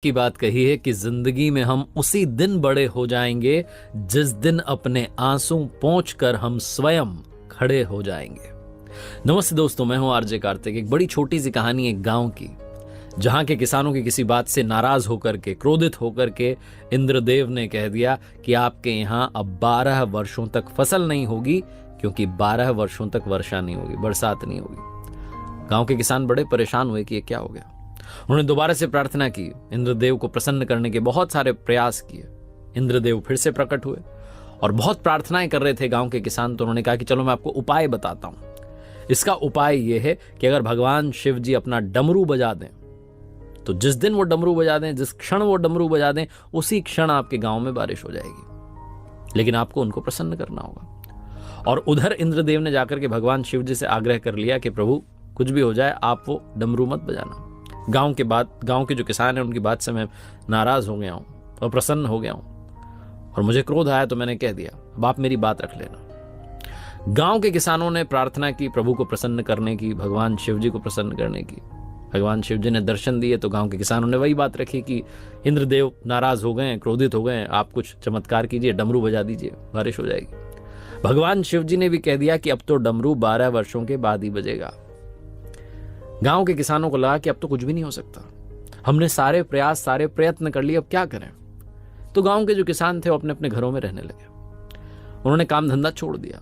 की बात कही है कि जिंदगी में हम उसी दिन बड़े हो जाएंगे जिस दिन अपने आंसू पोंछकर हम स्वयं खड़े हो जाएंगे। नमस्ते दोस्तों, मैं हूं आरजे कार्तिक। एक बड़ी छोटी सी कहानी एक गांव की, जहां के किसानों की किसी बात से नाराज होकर के, क्रोधित होकर के इंद्रदेव ने कह दिया कि आपके यहां अब 12 वर्षों तक फसल नहीं होगी, क्योंकि 12 वर्षों तक वर्षा नहीं होगी, बरसात नहीं होगी। गांव के किसान बड़े परेशान हुए कि ये क्या हो गया। उन्होंने दोबारा से प्रार्थना की, इंद्रदेव को प्रसन्न करने के बहुत सारे प्रयास किए। इंद्रदेव फिर से प्रकट हुए और बहुत प्रार्थनाएं कर रहे थे गांव के किसान। तो उन्होंने कहा कि चलो मैं आपको उपाय बताता हूं। इसका उपाय यह है कि अगर भगवान शिव जी अपना डमरू बजा दें, तो जिस दिन वो डमरू बजा दें, जिस क्षण वो डमरू बजा दें, उसी क्षण आपके गांव में बारिश हो जाएगी। लेकिन आपको उनको प्रसन्न करना होगा। और उधर इंद्रदेव ने जाकर के भगवान शिव जी से आग्रह कर लिया कि प्रभु कुछ भी हो जाए, आप वो डमरू मत बजाना। गांव के जो किसान हैं उनकी बात से मैं नाराज हो गया हूं और प्रसन्न हो गया हूं और मुझे क्रोध आया, तो मैंने कह दिया अब आप मेरी बात रख लेना। गांव के किसानों ने प्रार्थना की प्रभु को प्रसन्न करने की, भगवान शिव जी को प्रसन्न करने की। भगवान शिव जी ने दर्शन दिए तो गांव के किसानों ने वही बात रखी कि इंद्रदेव नाराज हो गए, क्रोधित हो गए, आप कुछ चमत्कार कीजिए, डमरू बजा दीजिए, बारिश हो जाएगी। भगवान शिव जी ने भी कह दिया कि अब तो डमरू 12 वर्षों के बाद ही बजेगा। गांव के किसानों को लगा कि अब तो कुछ भी नहीं हो सकता, हमने सारे प्रयत्न कर लिए, अब क्या करें। तो गांव के जो किसान थे वो अपने अपने घरों में रहने लगे। उन्होंने काम धंधा छोड़ दिया।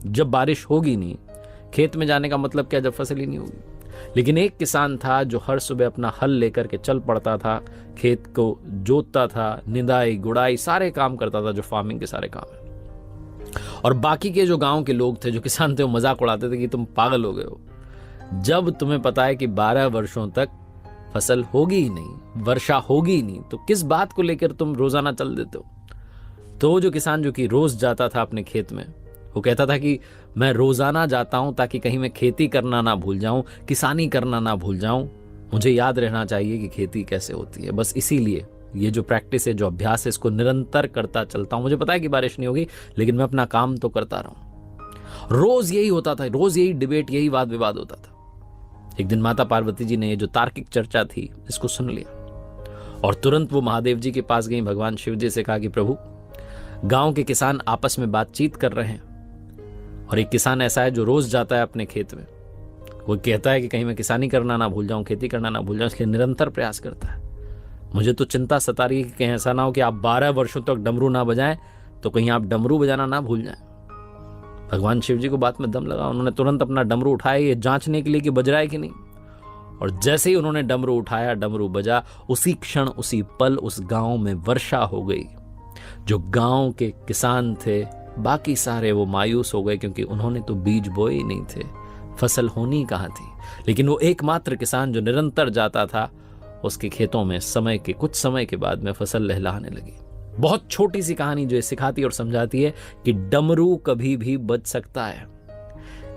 जब बारिश होगी नहीं, खेत में जाने का मतलब क्या, जब फसल ही नहीं होगी। लेकिन एक किसान था जो हर सुबह अपना हल लेकर के चल पड़ता था, खेत को जोतता था, निदाई गुड़ाई सारे काम करता था, जो फार्मिंग के सारे काम है। और बाकी के जो गांव के लोग थे, जो किसान थे, वो मजाक उड़ाते थे कि तुम पागल हो गए हो। जब तुम्हें पता है कि 12 वर्षों तक फसल होगी ही नहीं, वर्षा होगी ही नहीं, तो किस बात को लेकर तुम रोजाना चल देते हो। तो जो किसान जो कि रोज जाता था अपने खेत में, वो कहता था कि मैं रोजाना जाता हूं ताकि कहीं मैं खेती करना ना भूल जाऊं, किसानी करना ना भूल जाऊं। मुझे याद रहना चाहिए कि खेती कैसे होती है। बस इसीलिए ये जो प्रैक्टिस है, जो अभ्यास है, इसको निरंतर करता चलता हूं। मुझे पता है कि बारिश नहीं होगी, लेकिन मैं अपना काम तो करता रहूं। रोज यही होता था, रोज यही डिबेट, यही वाद विवाद होता था। एक दिन माता पार्वती जी ने ये जो तार्किक चर्चा थी, इसको सुन लिया और तुरंत वो महादेव जी के पास गई। भगवान शिव जी से कहा कि प्रभु, गांव के किसान आपस में बातचीत कर रहे हैं और एक किसान ऐसा है जो रोज जाता है अपने खेत में। वो कहता है कि कहीं मैं किसानी करना ना भूल जाऊं, खेती करना ना भूल जाऊं, इसलिए निरंतर प्रयास करता है। मुझे तो चिंता सता रही है कि कहीं ऐसा ना हो कि आप 12 वर्षों तक डमरू ना बजाएं, तो कहीं आप डमरू बजाना ना भूल जाएं। भगवान शिव जी को बात में दम लगा। उन्होंने तुरंत अपना डमरू उठाया, ये जांचने के लिए कि बज रहा है कि नहीं। और जैसे ही उन्होंने डमरू उठाया, डमरू बजा, उसी क्षण, उसी पल उस गांव में वर्षा हो गई। जो गांव के किसान थे, बाकी सारे वो मायूस हो गए, क्योंकि उन्होंने तो बीज बोए ही नहीं थे, फसल होनी कहां थी। लेकिन वो एकमात्र किसान जो निरंतर जाता था, उसके खेतों में कुछ समय के बाद में फसल लहलहाने लगी। बहुत छोटी सी कहानी जो सिखाती और समझाती है कि डमरू कभी भी बज सकता है।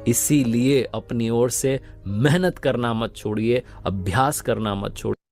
इसीलिए अपनी ओर से मेहनत करना मत छोड़िए, अभ्यास करना मत छोड़िए।